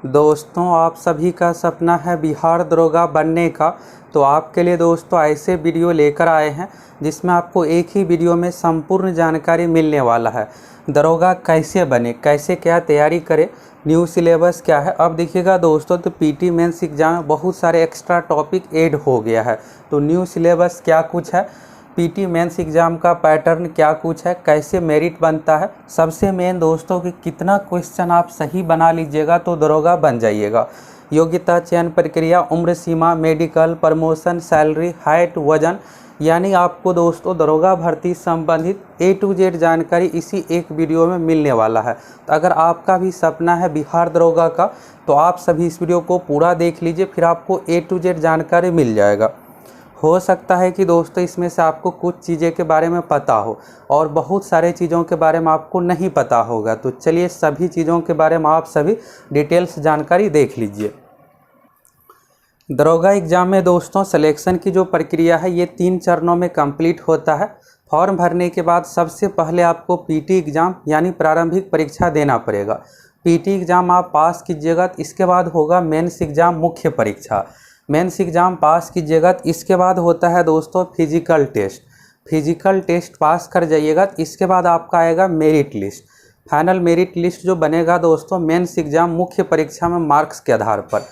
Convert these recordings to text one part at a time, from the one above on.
दोस्तों, आप सभी का सपना है बिहार दरोगा बनने का। तो आपके लिए दोस्तों ऐसे वीडियो लेकर आए हैं जिसमें आपको एक ही वीडियो में संपूर्ण जानकारी मिलने वाला है। दरोगा कैसे बने, कैसे क्या तैयारी करें, न्यू सिलेबस क्या है। अब देखिएगा दोस्तों, तो पीटी मेंस एग्जाम में बहुत सारे एक्स्ट्रा टॉपिक ऐड हो गया है। तो न्यू सिलेबस क्या कुछ है, पीटी मेंस एग्ज़ाम का पैटर्न क्या कुछ है, कैसे मेरिट बनता है, सबसे मेन दोस्तों कि कितना क्वेश्चन आप सही बना लीजिएगा तो दरोगा बन जाइएगा। योग्यता, चयन प्रक्रिया, उम्र सीमा, मेडिकल, प्रमोशन, सैलरी, हाइट, वजन, यानी आपको दोस्तों दरोगा भर्ती संबंधित A to Z जानकारी इसी एक वीडियो में मिलने वाला है। तो अगर आपका भी सपना है बिहार दरोगा का तो आप सभी इस वीडियो को पूरा देख लीजिए, फिर आपको A to Z जानकारी मिल जाएगा। हो सकता है कि दोस्तों इसमें से आपको कुछ चीज़ें के बारे में पता हो और बहुत सारे चीज़ों के बारे में आपको नहीं पता होगा। तो चलिए सभी चीज़ों के बारे में आप सभी डिटेल्स जानकारी देख लीजिए। दरोगा एग्ज़ाम में दोस्तों सिलेक्शन की जो प्रक्रिया है ये 3 चरणों में कंप्लीट होता है। फॉर्म भरने के बाद सबसे पहले आपको पीटी एग्ज़ाम यानी प्रारंभिक परीक्षा देना पड़ेगा। पीटी एग्ज़ाम आप पास कीजिएगा, इसके बाद होगा मेंस एग्ज़ाम मुख्य परीक्षा। मेंस एग्ज़ाम पास कीजिएगा, इसके बाद होता है दोस्तों physical test. Physical test pass कर जाइएगा, इसके बाद आपका आएगा merit list. Final merit list जो बनेगा दोस्तों मेंस एग्ज़ाम मुख्य परीक्षा में मार्क्स के आधार पर।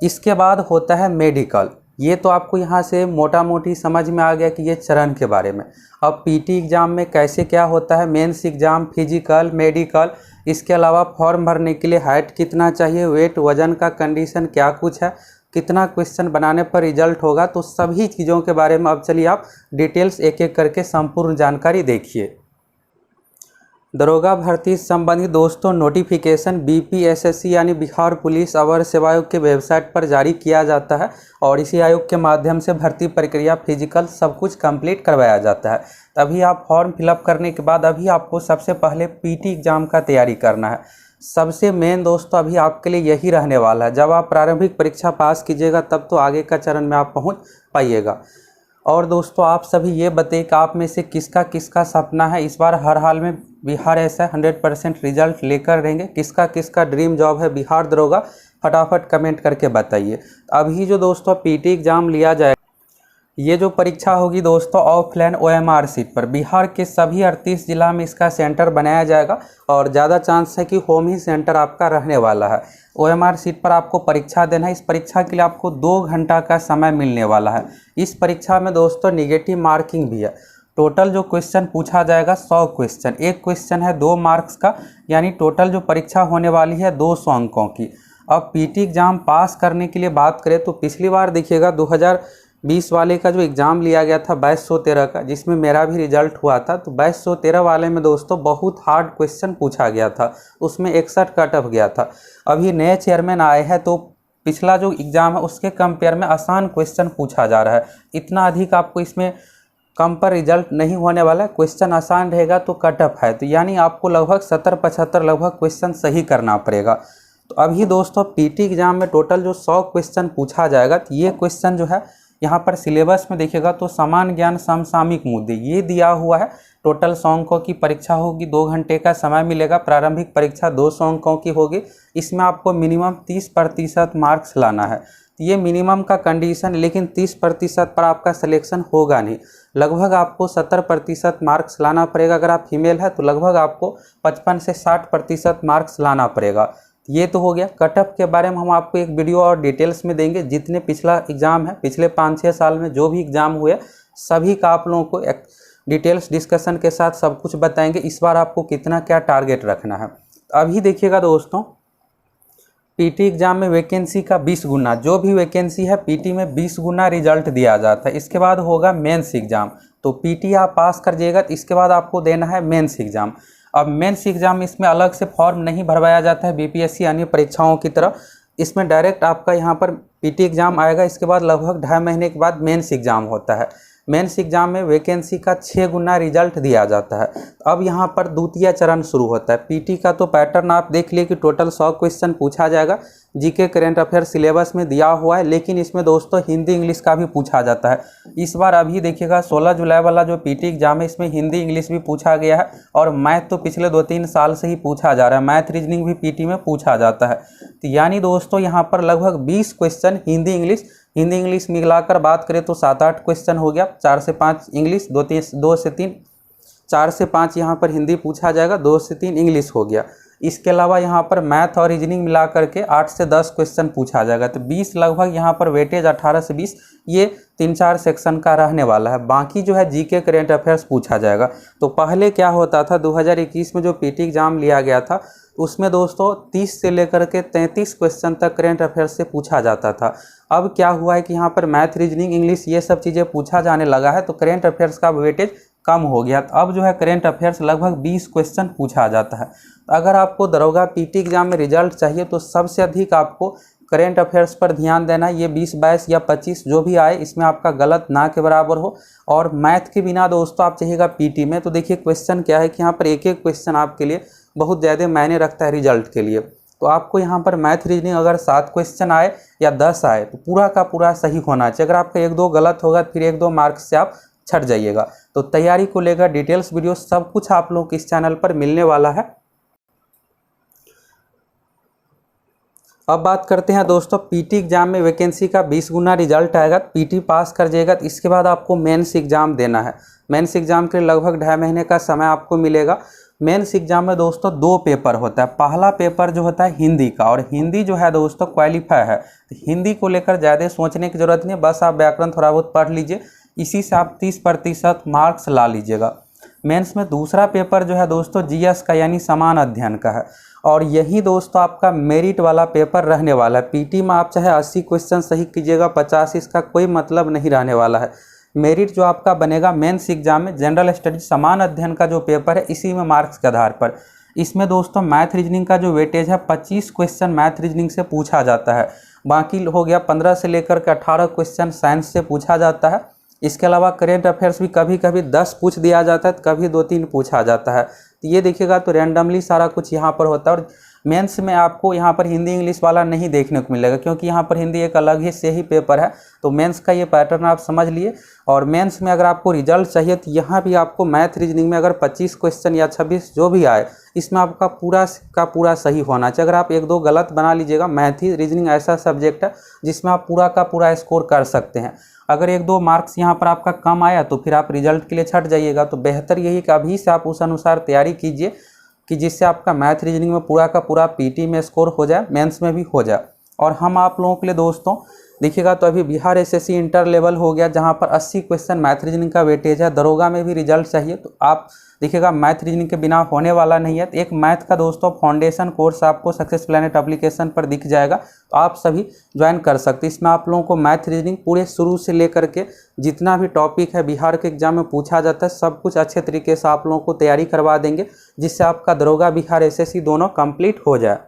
इसके बाद होता है मेडिकल। ये तो आपको यहाँ से मोटा मोटी समझ में आ गया कि ये चरण के बारे में। अब पीटी एग्ज़ाम में कैसे क्या होता है, मेंस एग्ज़ाम, फिजिकल, मेडिकल, इसके अलावा फॉर्म भरने के लिए हाइट कितना चाहिए, वेट, वजन का कंडीशन क्या कुछ है, कितना क्वेश्चन बनाने पर रिजल्ट होगा, तो सभी चीज़ों के बारे में अब चलिए आप डिटेल्स एक एक करके संपूर्ण जानकारी देखिए। दरोगा भर्ती संबंधी दोस्तों नोटिफिकेशन बीपीएसएससी यानी बिहार पुलिस अवर सेवा आयोग के वेबसाइट पर जारी किया जाता है और इसी आयोग के माध्यम से भर्ती प्रक्रिया, फिजिकल सब कुछ कंप्लीट करवाया जाता है। तभी आप फॉर्म फिलअप करने के बाद अभी आपको सबसे पहले पीटी एग्ज़ाम का तैयारी करना है। सबसे मेन दोस्तों अभी आपके लिए यही रहने वाला है। जब आप प्रारंभिक परीक्षा पास कीजिएगा तब तो आगे का चरण में आप पहुंच पाइएगा। और दोस्तों आप सभी ये बताइए कि आप में से किसका किसका सपना है इस बार हर हाल में बिहार ऐसा 100% रिजल्ट लेकर रहेंगे, किसका किसका ड्रीम जॉब है बिहार दरोगा, फटाफट कमेंट करके बताइए। अभी जो दोस्तों पीटी एग्ज़ाम लिया जाएगा, ये जो परीक्षा होगी दोस्तों ऑफलाइन OMR सीट पर बिहार के सभी 38 जिला में इसका सेंटर बनाया जाएगा और ज़्यादा चांस है कि होम ही सेंटर आपका रहने वाला है। OMR सीट पर आपको परीक्षा देना है। इस परीक्षा के लिए आपको 2 घंटा का समय मिलने वाला है। इस परीक्षा में दोस्तों निगेटिव मार्किंग भी है। टोटल जो क्वेश्चन पूछा जाएगा 100 क्वेश्चन, एक क्वेश्चन है 2 मार्क्स का, यानी टोटल जो परीक्षा होने वाली है 200 अंकों की। अब पीटी एग्ज़ाम पास करने के लिए बात करें तो पिछली बार देखिएगा 2020 वाले का जो एग्ज़ाम लिया गया था 2213 का, जिसमें मेरा भी रिजल्ट हुआ था, तो 2213 वाले में दोस्तों बहुत हार्ड क्वेश्चन पूछा गया था, उसमें 61 कट ऑफ गया था। अभी नए चेयरमैन आए हैं तो पिछला जो एग्ज़ाम है उसके कंपेयर में आसान क्वेश्चन पूछा जा रहा है। इतना अधिक आपको इसमें कम पर रिजल्ट नहीं होने वाला है। क्वेश्चन आसान रहेगा तो कट ऑफ है, तो यानी आपको लगभग 70-75 लगभग क्वेश्चन सही करना पड़ेगा। तो अभी दोस्तों पीटी एग्ज़ाम में टोटल जो 100 क्वेश्चन पूछा जाएगा, तो ये क्वेश्चन जो है यहाँ पर सिलेबस में देखिएगा तो सामान्य ज्ञान, समसामयिक मुद्दे ये दिया हुआ है। टोटल 100 अंकों की परीक्षा होगी, 2 घंटे का समय मिलेगा। प्रारंभिक परीक्षा 200 अंकों की होगी। इसमें आपको मिनिमम 30% मार्क्स लाना है। ये मिनिमम का कंडीशन, लेकिन 30% पर आपका सिलेक्शन होगा नहीं। लगभग आपको 70% मार्क्स लाना पड़ेगा। अगर आप फीमेल है तो लगभग आपको 55 से 60% मार्क्स लाना पड़ेगा। ये तो हो गया। कट ऑफ के बारे में हम आपको एक वीडियो और डिटेल्स में देंगे। जितने पिछला एग्ज़ाम है, पिछले 5-6 साल में जो भी एग्ज़ाम हुए सभी का आप लोगों को एक डिटेल्स डिस्कशन के साथ सब कुछ बताएंगे। इस बार आपको कितना क्या टारगेट रखना है। अभी देखिएगा दोस्तों पीटी एग्ज़ाम में वैकेंसी का 20 गुना, जो भी वैकेंसी है पीटी में 20 गुना रिजल्ट दिया जाता है। इसके बाद होगा मेंस एग्ज़ाम। तो पीटी आप पास कर जाइएगा, तो इसके बाद आपको देना है मेंस एग्ज़ाम। अब मेंस एग्ज़ाम इसमें अलग से फॉर्म नहीं भरवाया जाता है बीपीएससी अन्य परीक्षाओं की तरह। इसमें डायरेक्ट आपका यहाँ पर पीटी एग्ज़ाम आएगा, इसके बाद लगभग 2.5 महीने के बाद मेंस एग्ज़ाम होता है। मेंस एग्जाम में वैकेंसी का 6 गुना रिजल्ट दिया जाता है। अब यहाँ पर द्वितीय चरण शुरू होता है। पीटी का तो पैटर्न आप देख लिए कि टोटल 100 क्वेश्चन पूछा जाएगा, जीके करेंट अफेयर सिलेबस में दिया हुआ है, लेकिन इसमें दोस्तों हिंदी इंग्लिश का भी पूछा जाता है। इस बार अभी देखिएगा 16 जुलाई वाला जो पीटी एग्जाम है इसमें हिंदी इंग्लिश भी पूछा गया है, और मैथ तो पिछले 2-3 साल से ही पूछा जा रहा है, मैथ रीजनिंग भी पीटी में पूछा जाता है। तो यानी दोस्तों यहाँ पर लगभग 20 क्वेश्चन हिंदी इंग्लिश मिलाकर बात करें तो 7-8 क्वेश्चन हो गया। 4 से 5 इंग्लिश, 2 से 3, 4 से 5 यहाँ पर हिंदी पूछा जाएगा, 2 से 3 इंग्लिश हो गया। इसके अलावा यहाँ पर मैथ और रीजनिंग मिला करके 8 से 10 क्वेश्चन पूछा जाएगा। तो 20 लगभग यहाँ पर वेटेज 18 से 20 ये 3-4 सेक्शन का रहने वाला है। बाकी जो है जीके करेंट अफेयर्स पूछा जाएगा। तो पहले क्या होता था, 2021 में जो पीटी एग्जाम लिया गया था उसमें दोस्तों 30 से लेकर के 33 क्वेश्चन तक करेंट अफेयर्स से पूछा जाता था। अब क्या हुआ है कि यहाँ पर मैथ रीजनिंग इंग्लिश ये सब चीज़ें पूछा जाने लगा है, तो करेंट अफेयर्स का वेटेज कम हो गया। तो अब जो है करेंट अफेयर्स लगभग 20 क्वेश्चन पूछा जाता है। तो अगर आपको दरोगा पीटी एग्जाम में रिजल्ट चाहिए तो सबसे अधिक आपको करेंट अफेयर्स पर ध्यान देना। ये 20, 22 या 25 जो भी आए इसमें आपका गलत ना के बराबर हो। और मैथ के बिना दोस्तों आप चाहिएगा पीटी में, तो देखिए क्वेश्चन क्या है कि यहाँ पर एक एक क्वेश्चन आपके लिए बहुत ज़्यादा मायने रखता है रिजल्ट के लिए। तो आपको यहाँ पर मैथ रीजनिंग अगर 7 क्वेश्चन आए या 10 आए तो पूरा का पूरा सही होना चाहिए। अगर आपका 1-2 गलत होगा फिर 1-2 मार्क्स से आप छट जाइएगा। तो तैयारी को लेकर डिटेल्स वीडियो सब कुछ आप लोगों को इस चैनल पर मिलने वाला है। अब बात करते हैं दोस्तों, पीटी एग्जाम में वैकेंसी का 20 गुना रिजल्ट आएगा, पीटी पास कर जाएगा तो इसके बाद आपको मेंस एग्जाम देना है। मेंस एग्जाम के लिए लगभग 2.5 महीने का समय आपको मिलेगा। मेंस एग्जाम में दोस्तों 2 पेपर होता है। पहला पेपर जो होता है हिंदी का, और हिंदी जो है दोस्तों क्वालिफाई है, तो हिंदी को लेकर ज़्यादा सोचने की जरूरत नहीं है, बस आप व्याकरण थोड़ा बहुत पढ़ लीजिए, इसी से आप 30% मार्क्स ला लीजिएगा। मेंस में दूसरा पेपर जो है दोस्तों जीएस का यानी समान अध्ययन का है, और यही दोस्तों आपका मेरिट वाला पेपर रहने वाला है। पीटी में आप चाहे 80 क्वेश्चन सही कीजिएगा, 50 इसका कोई मतलब नहीं रहने वाला है। मेरिट जो आपका बनेगा मेंस एग्जाम में जनरल स्टडी समान अध्ययन का जो पेपर है इसी में मार्क्स के आधार पर। इसमें दोस्तों मैथ रीजनिंग का जो वेटेज है 25 क्वेश्चन मैथ रीजनिंग से पूछा जाता है, बाकी हो गया 15 से लेकर के 18 क्वेश्चन साइंस से पूछा जाता है। इसके अलावा करेंट अफेयर्स भी कभी कभी 10 पूछ दिया जाता है, कभी 2-3 पूछा जाता है। तो ये देखिएगा तो रैंडमली सारा कुछ यहाँ पर होता है। और मेंस में आपको यहाँ पर हिंदी इंग्लिश वाला नहीं देखने को मिलेगा, क्योंकि यहाँ पर हिंदी एक अलग ही से ही पेपर है। तो मेंस का ये पैटर्न आप समझ लिए। और मेंस में अगर आपको रिजल्ट चाहिए तो यहाँ भी आपको मैथ रीजनिंग में अगर 25 क्वेश्चन या 26 जो भी आए इसमें आपका पूरा का पूरा सही होना चाहिए। अगर आप 1-2 गलत बना लीजिएगा, मैथ ही रीजनिंग ऐसा सब्जेक्ट है जिसमें आप पूरा का पूरा स्कोर कर सकते हैं। अगर 1-2 मार्क्स यहाँ पर आपका कम आया तो फिर आप रिजल्ट के लिए छट जाइएगा। तो बेहतर यही कि अभी से आप उस अनुसार तैयारी कीजिए कि जिससे आपका मैथ रीजनिंग में पूरा का पूरा पीटी में स्कोर हो जाए, मेंस में भी हो जाए। और हम आप लोगों के लिए दोस्तों देखिएगा तो अभी बिहार एसएससी इंटर लेवल हो गया, जहाँ पर 80 क्वेश्चन मैथ रीजनिंग का वेटेज है। दरोगा में भी रिजल्ट चाहिए तो आप देखिएगा मैथ रीजनिंग के बिना होने वाला नहीं है। तो एक मैथ का दोस्तों फाउंडेशन कोर्स आपको सक्सेस प्लैनेट एप्लीकेशन पर दिख जाएगा, तो आप सभी ज्वाइन कर सकते हैं। इसमें आप लोगों को मैथ रीजनिंग पूरे शुरू से लेकर के जितना भी टॉपिक है बिहार के एग्जाम में पूछा जाता है सब कुछ अच्छे तरीके से आप लोगों को तैयारी करवा देंगे, जिससे आपका दरोगा बिहार एसएससी दोनों कंप्लीट हो जाए।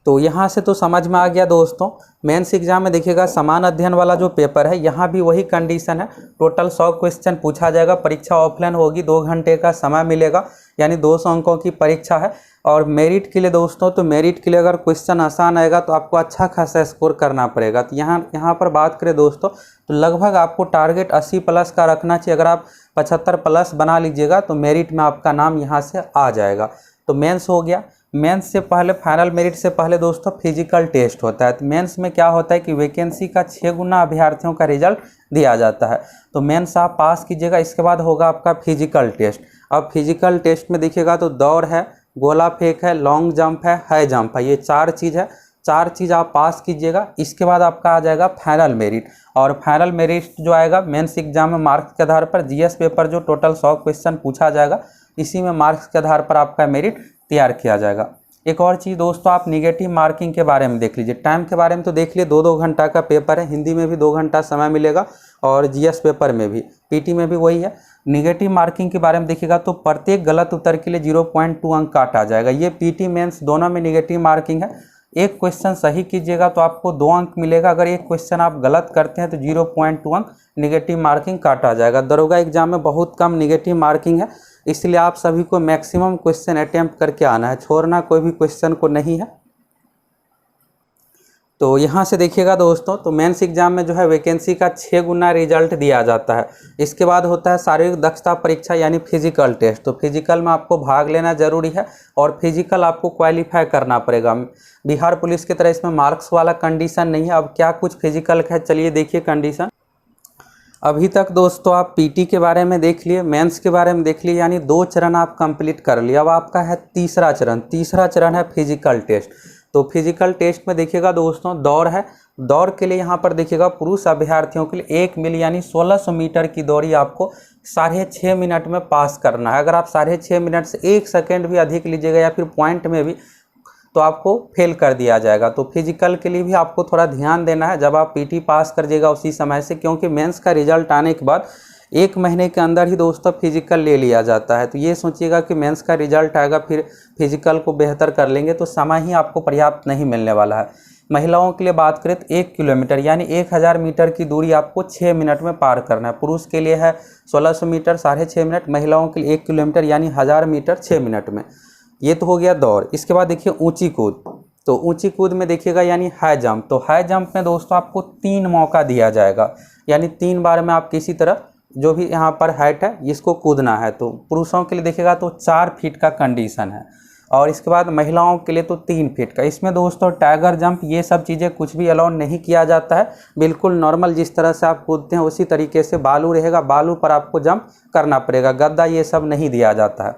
तो यहाँ से तो समझ में आ गया दोस्तों। मेंस एग्जाम में देखिएगा समान अध्ययन वाला जो पेपर है यहाँ भी वही कंडीशन है, टोटल 100 क्वेश्चन पूछा जाएगा। परीक्षा ऑफलाइन होगी, 2 घंटे का समय मिलेगा, यानी 200 अंकों की परीक्षा है। और मेरिट के लिए दोस्तों, तो मेरिट के लिए अगर क्वेश्चन आसान आएगा तो आपको अच्छा खासा स्कोर करना पड़ेगा। तो यहाँ पर बात करें दोस्तों तो लगभग आपको टारगेट 80+ का रखना चाहिए। अगर आप 75+ बना लीजिएगा तो मेरिट में आपका नाम यहाँ से आ जाएगा। तो मेंस हो गया। मेंस से पहले फाइनल मेरिट से पहले दोस्तों फिजिकल टेस्ट होता है। तो मेंस में क्या होता है कि वैकेंसी का 6 गुना अभ्यर्थियों का रिजल्ट दिया जाता है। तो मेंस आप पास कीजिएगा, इसके बाद होगा आपका फिजिकल टेस्ट। अब फिजिकल टेस्ट में देखिएगा तो दौड़ है, गोला फेंक है, लॉन्ग जंप है, हाई जंप है, ये 4 चीज़ है। 4 चीज़ आप पास कीजिएगा, इसके बाद आपका आ जाएगा फाइनल मेरिट। और फाइनल मेरिट जो आएगा मेंस एग्जाम में मार्क्स के आधार पर, जीएस पेपर जो टोटल 100 क्वेश्चन पूछा जाएगा इसी में मार्क्स के आधार पर आपका मेरिट तैयार किया जाएगा। एक और चीज़ दोस्तों, आप निगेटिव मार्किंग के बारे में देख लीजिए। टाइम के बारे में तो देख लिए, 2-2 घंटा का पेपर है, हिंदी में भी 2 घंटा समय मिलेगा और जीएस पेपर में भी, पीटी में भी वही है। निगेटिव मार्किंग के बारे में देखिएगा तो प्रत्येक गलत उत्तर के लिए 0.2 अंक काटा जाएगा। ये पीटी मेंस दोनों में निगेटिव मार्किंग है। एक क्वेश्चन सही कीजिएगा तो आपको 2 अंक मिलेगा, अगर एक क्वेश्चन आप गलत करते हैं तो 0.2 अंक निगेटिव मार्किंग काटा जाएगा। दरोगा एग्जाम में बहुत कम निगेटिव मार्किंग है, इसलिए आप सभी को मैक्सिमम क्वेश्चन अटेम्प्ट करके आना है, छोड़ना कोई भी क्वेश्चन को नहीं है। तो यहाँ से देखिएगा दोस्तों, तो मेंस एग्जाम में जो है वैकेंसी का 6 गुना रिजल्ट दिया जाता है। इसके बाद होता है शारीरिक दक्षता परीक्षा यानी फिजिकल टेस्ट। तो फिजिकल में आपको भाग लेना जरूरी है और फिजिकल आपको क्वालिफाई करना पड़ेगा। बिहार पुलिस की तरह इसमें मार्क्स वाला कंडीशन नहीं है। अब क्या कुछ फिजिकल का है, चलिए देखिए कंडीशन। अभी तक दोस्तों आप पीटी के बारे में देख लिए, मेंस के बारे में देख लिए, यानी 2 चरण आप कंप्लीट कर लिए। अब आपका है तीसरा चरण है फिजिकल टेस्ट। तो फिजिकल टेस्ट में देखिएगा दोस्तों, दौड़ है। दौड़ के लिए यहाँ पर देखिएगा पुरुष अभ्यर्थियों के लिए 1 मील यानी 1600 मीटर की दौड़ी आपको 6.5 मिनट में पास करना है। अगर आप 6.5 मिनट से 1 सेकेंड भी अधिक लीजिएगा या फिर पॉइंट में भी, तो आपको फेल कर दिया जाएगा। तो फिजिकल के लिए भी आपको थोड़ा ध्यान देना है जब आप पीटी पास कर जाइएगा उसी समय से, क्योंकि मेंस का रिजल्ट आने के बाद 1 महीने के अंदर ही दोस्तों फिजिकल ले लिया जाता है। तो ये सोचिएगा कि मेंस का रिजल्ट आएगा फिर फिजिकल को बेहतर कर लेंगे, तो समय ही आपको पर्याप्त नहीं मिलने वाला है। महिलाओं के लिए बात करें तो 1 किलोमीटर यानी 1000 मीटर की दूरी आपको 6 मिनट में पार करना है। पुरुष के लिए है 1600 मीटर 6.5 मिनट, महिलाओं के लिए 1 किलोमीटर यानी 1000 मीटर 6 मिनट में। ये तो हो गया दौड़। इसके बाद देखिए ऊंची कूद। तो ऊंची कूद में देखिएगा यानी हाई जंप। तो हाई जंप में दोस्तों आपको 3 मौका दिया जाएगा, यानी 3 बार में आप किसी तरह जो भी यहाँ पर हाइट है इसको कूदना है। तो पुरुषों के लिए देखिएगा तो 4 फीट का कंडीशन है, और इसके बाद महिलाओं के लिए तो 3 फीट का। इसमें दोस्तों टाइगर जंप ये सब चीज़ें कुछ भी अलाउ नहीं किया जाता है। बिल्कुल नॉर्मल जिस तरह से आप कूदते हैं उसी तरीके से बालू रहेगा, बालू पर आपको जंप करना पड़ेगा, गद्दा ये सब नहीं दिया जाता है।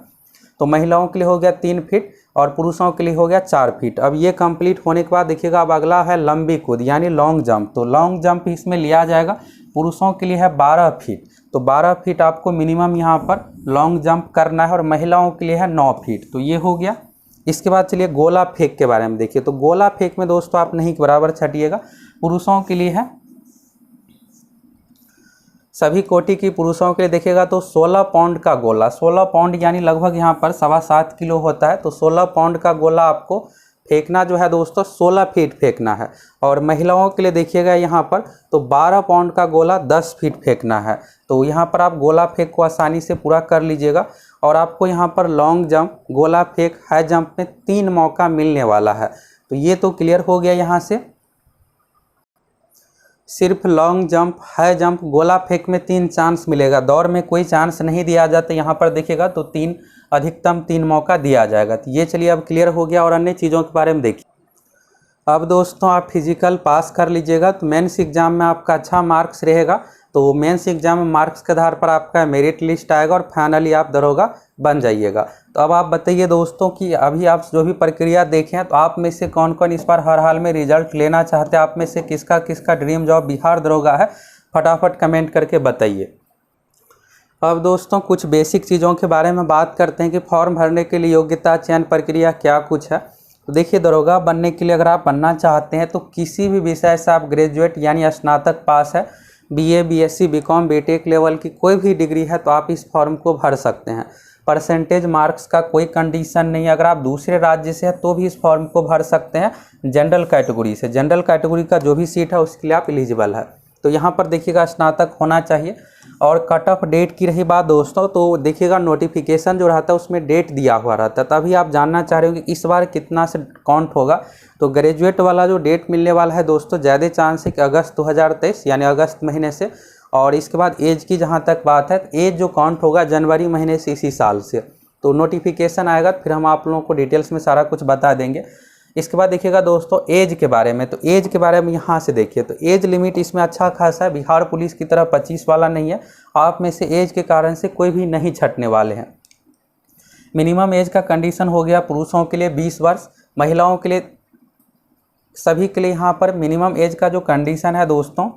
तो महिलाओं के लिए हो गया 3 फीट और पुरुषों के लिए हो गया 4 फीट। अब ये कंप्लीट होने के बाद देखिएगा अब अगला है लंबी कूद यानी लॉन्ग जंप। तो लॉन्ग जंप इसमें लिया जाएगा, पुरुषों के लिए है 12 फीट। तो 12 फीट आपको मिनिमम यहाँ पर लॉन्ग जंप करना है, और महिलाओं के लिए है 9 फीट। तो ये हो गया। इसके बाद चलिए गोला फेंक के बारे में देखिए। तो गोला फेंक में दोस्तों आप नहीं बराबर छटिएगा। पुरुषों के लिए है, सभी कोटि की पुरुषों के लिए देखिएगा तो 16 पाउंड का गोला, 16 पाउंड यानी लगभग यहाँ पर 7.25 किलो होता है। तो 16 पाउंड का गोला आपको फेंकना जो है दोस्तों 16 फीट फेंकना है। और महिलाओं के लिए देखिएगा यहाँ पर तो 12 पाउंड का गोला 10 फीट फेंकना है। तो यहाँ पर आप गोला फेंक को आसानी से पूरा कर लीजिएगा। और आपको यहाँ पर लॉन्ग जंप, गोला फेंक, हाई जंप में 3 मौका मिलने वाला है। तो ये तो क्लियर हो गया। यहाँ से सिर्फ लॉन्ग जंप, हाई जंप, गोला फेंक में 3 चांस मिलेगा, दौड़ में कोई चांस नहीं दिया जाता। यहाँ पर देखिएगा तो 3 अधिकतम 3 मौका दिया जाएगा। तो ये चलिए अब क्लियर हो गया। और अन्य चीज़ों के बारे में देखिए। अब दोस्तों आप फिजिकल पास कर लीजिएगा तो मेंस एग्जाम में आपका अच्छा मार्क्स रहेगा। तो मेंस एग्जाम में मार्क्स के आधार पर आपका मेरिट लिस्ट आएगा और फाइनली आप दरोगा बन जाइएगा। तो अब आप बताइए दोस्तों कि अभी आप जो भी प्रक्रिया देखें तो आप में से कौन कौन इस बार हर हाल में रिजल्ट लेना चाहते हैं, आप में से किसका किसका ड्रीम जॉब बिहार दरोगा है, फटाफट कमेंट करके बताइए। अब दोस्तों कुछ बेसिक चीज़ों के बारे में बात करते हैं कि फॉर्म भरने के लिए योग्यता, चयन प्रक्रिया क्या कुछ है। तो देखिए दरोगा बनने के लिए अगर आप बनना चाहते हैं तो किसी भी विषय से आप ग्रेजुएट यानी स्नातक पास है, BA, BSc, BCom, BTech level की कोई भी डिग्री है तो आप इस फॉर्म को भर सकते हैं। परसेंटेज मार्क्स का कोई कंडीशन नहीं है। अगर आप दूसरे राज्य से हैं तो भी इस फॉर्म को भर सकते हैं। जनरल कैटेगरी से, जनरल कैटेगरी का जो भी सीट है उसके लिए आप एलिजिबल है। तो यहाँ पर देखिएगा स्नातक होना चाहिए। और कट ऑफ डेट की रही बात दोस्तों, तो देखिएगा नोटिफिकेशन जो रहता है उसमें डेट दिया हुआ रहता है। तभी आप जानना चाह रहे हो कि इस बार कितना से काउंट होगा। तो ग्रेजुएट वाला जो डेट मिलने वाला है दोस्तों, ज़्यादा चांस है कि अगस्त 2023 यानी अगस्त महीने से। और इसके बाद एज की जहाँ तक बात है, एज जो काउंट होगा जनवरी महीने से इसी साल से। तो नोटिफिकेशन आएगा फिर हम आप लोगों को डिटेल्स में सारा कुछ बता देंगे। इसके बाद देखिएगा दोस्तों एज के बारे में। तो एज के बारे में यहाँ से देखिए तो एज लिमिट इसमें अच्छा खासा है। बिहार पुलिस की तरह 25 वाला नहीं है। आप में से एज के कारण से कोई भी नहीं छटने वाले हैं। मिनिमम एज का कंडीशन हो गया पुरुषों के लिए 20 वर्ष, महिलाओं के लिए सभी के लिए यहाँ पर मिनिमम एज का जो कंडीशन है दोस्तों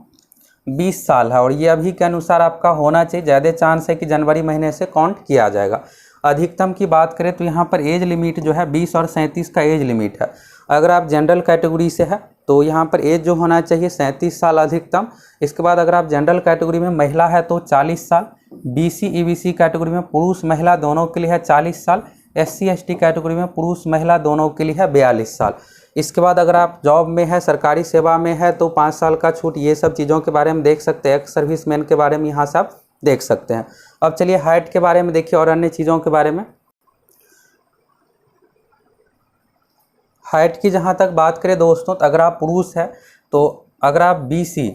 20 साल है। और ये अभी के अनुसार आपका होना चाहिए। ज़्यादा चांस है कि जनवरी महीने से काउंट किया जाएगा। अधिकतम की बात करें तो यहाँ पर एज लिमिट जो है 20 और 37 का एज लिमिट है। अगर आप जनरल कैटेगरी से है तो यहाँ पर एज जो होना चाहिए 37 साल अधिकतम। इसके बाद अगर आप जनरल कैटेगरी में महिला है तो 40 साल। बीसी ईबीसी कैटेगरी में पुरुष महिला दोनों के लिए है 40 साल। SC ST कैटेगरी में पुरुष महिला दोनों के लिए है 42 साल। इसके बाद अगर आप जॉब में है, सरकारी सेवा में है तो 5 साल का छूट, ये सब चीज़ों के बारे में देख सकते हैं। एक्स सर्विसमैन के बारे में यहाँ से आप देख सकते हैं। अब चलिए हाइट के बारे में देखिए और अन्य चीज़ों के बारे में। हाइट की जहाँ तक बात करें दोस्तों, तो अगर आप पुरुष है तो अगर आप BC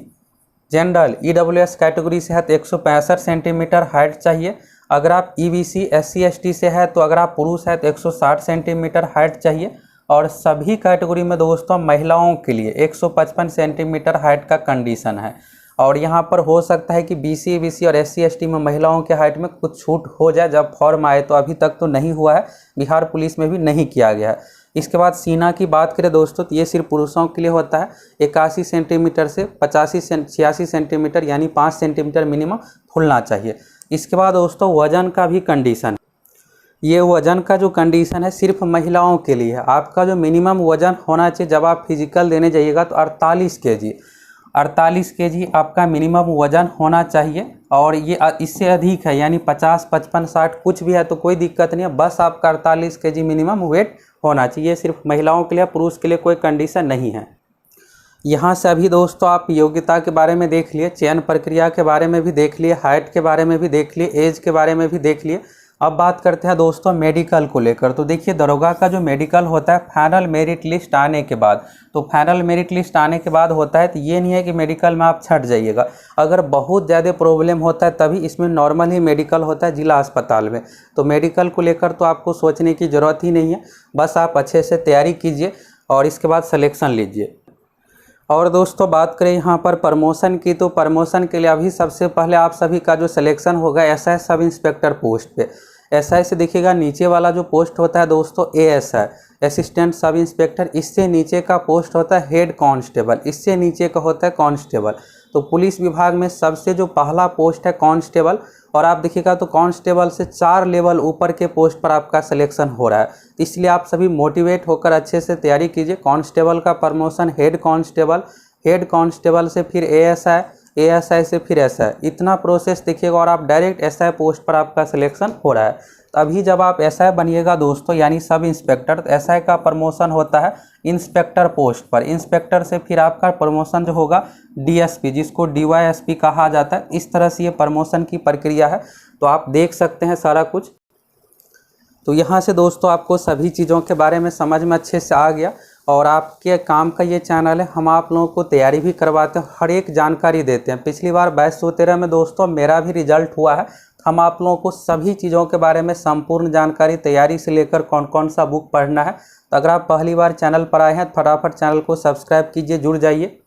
जनरल EWS कैटेगरी से है तो 165 सेंटीमीटर हाइट चाहिए। अगर आप EBC SC ST से है तो अगर आप पुरुष है तो 160 सेंटीमीटर हाइट चाहिए। और सभी कैटेगरी में दोस्तों महिलाओं के लिए 155 सेंटीमीटर हाइट का कंडीशन है। और यहाँ पर हो सकता है कि BC EBC और SC ST में महिलाओं के हाइट में कुछ छूट हो जाए जब फॉर्म आए, तो अभी तक तो नहीं हुआ है, बिहार पुलिस में भी नहीं किया गया है। इसके बाद सीना की बात करें दोस्तों तो ये सिर्फ पुरुषों के लिए होता है। 81 सेंटीमीटर से 86 सेंटीमीटर यानी 5 सेंटीमीटर मिनिमम खुलना चाहिए। इसके बाद दोस्तों वज़न का भी कंडीशन, ये वज़न का जो कंडीशन है सिर्फ महिलाओं के लिए है। आपका जो मिनिमम वज़न होना चाहिए जब आप फिजिकल देने जाइएगा तो 48 kg, 48 kg आपका मिनिमम वज़न होना चाहिए। और ये इससे अधिक है यानी 50, 55, 60 कुछ भी है तो कोई दिक्कत नहीं है, बस आपका 48 kg मिनिमम वेट होना चाहिए। सिर्फ महिलाओं के लिए, पुरुष के लिए कोई कंडीशन नहीं है। यहाँ से अभी दोस्तों आप योग्यता के बारे में देख लिए, चयन प्रक्रिया के बारे में भी देख लिए, हाइट के बारे में भी देख लिए, एज के बारे में भी देख लिए। अब बात करते हैं दोस्तों मेडिकल को लेकर। तो देखिए दरोगा का जो मेडिकल होता है फाइनल मेरिट लिस्ट आने के बाद, तो फाइनल मेरिट लिस्ट आने के बाद होता है। तो ये नहीं है कि मेडिकल में आप छट जाइएगा, अगर बहुत ज़्यादा प्रॉब्लम होता है तभी इसमें नॉर्मल ही मेडिकल होता है जिला अस्पताल में। तो मेडिकल को लेकर तो आपको सोचने की ज़रूरत ही नहीं है, बस आप अच्छे से तैयारी कीजिए और इसके बाद सिलेक्शन लीजिए। और दोस्तों बात करें यहाँ पर प्रमोशन की, तो प्रमोशन के लिए अभी सबसे पहले आप सभी का जो सिलेक्शन होगा SI सब इंस्पेक्टर पोस्ट पे। SI से देखिएगा नीचे वाला जो पोस्ट होता है दोस्तों ASI असिस्टेंट सब इंस्पेक्टर, इससे नीचे का पोस्ट होता है हेड कांस्टेबल, इससे नीचे का होता है कांस्टेबल। तो पुलिस विभाग में सबसे जो पहला पोस्ट है कांस्टेबल, और आप देखिएगा तो कांस्टेबल से 4 लेवल ऊपर के पोस्ट पर आपका सिलेक्शन हो रहा है। इसलिए आप सभी मोटिवेट होकर अच्छे से तैयारी कीजिए। कांस्टेबल का promotion head constable, head constable से फिर ASI, ASI से फिर SI, इतना प्रोसेस देखिएगा और आप डायरेक्ट SI पोस्ट पर आपका सिलेक्शन हो रहा है। तो अभी जब आप SI बनिएगा दोस्तों यानी सब इंस्पेक्टर, तो SI का प्रमोशन होता है इंस्पेक्टर पोस्ट पर। इंस्पेक्टर से फिर आपका प्रमोशन जो होगा DSP, जिसको DYSP कहा जाता है। इस तरह से ये प्रमोशन की प्रक्रिया है, तो आप देख सकते हैं सारा कुछ। तो यहाँ से दोस्तों आपको सभी चीज़ों के बारे में समझ में अच्छे से आ गया। और आपके काम का ये चैनल है, हम आप लोगों को तैयारी भी करवाते हैं, हर एक जानकारी देते हैं। पिछली बार 2213 में दोस्तों मेरा भी रिजल्ट हुआ है, हम आप लोगों को सभी चीज़ों के बारे में संपूर्ण जानकारी, तैयारी से लेकर कौन कौन सा बुक पढ़ना है। तो अगर आप पहली बार चैनल पर आए हैं फटाफट चैनल को सब्सक्राइब कीजिए, जुड़ जाइए।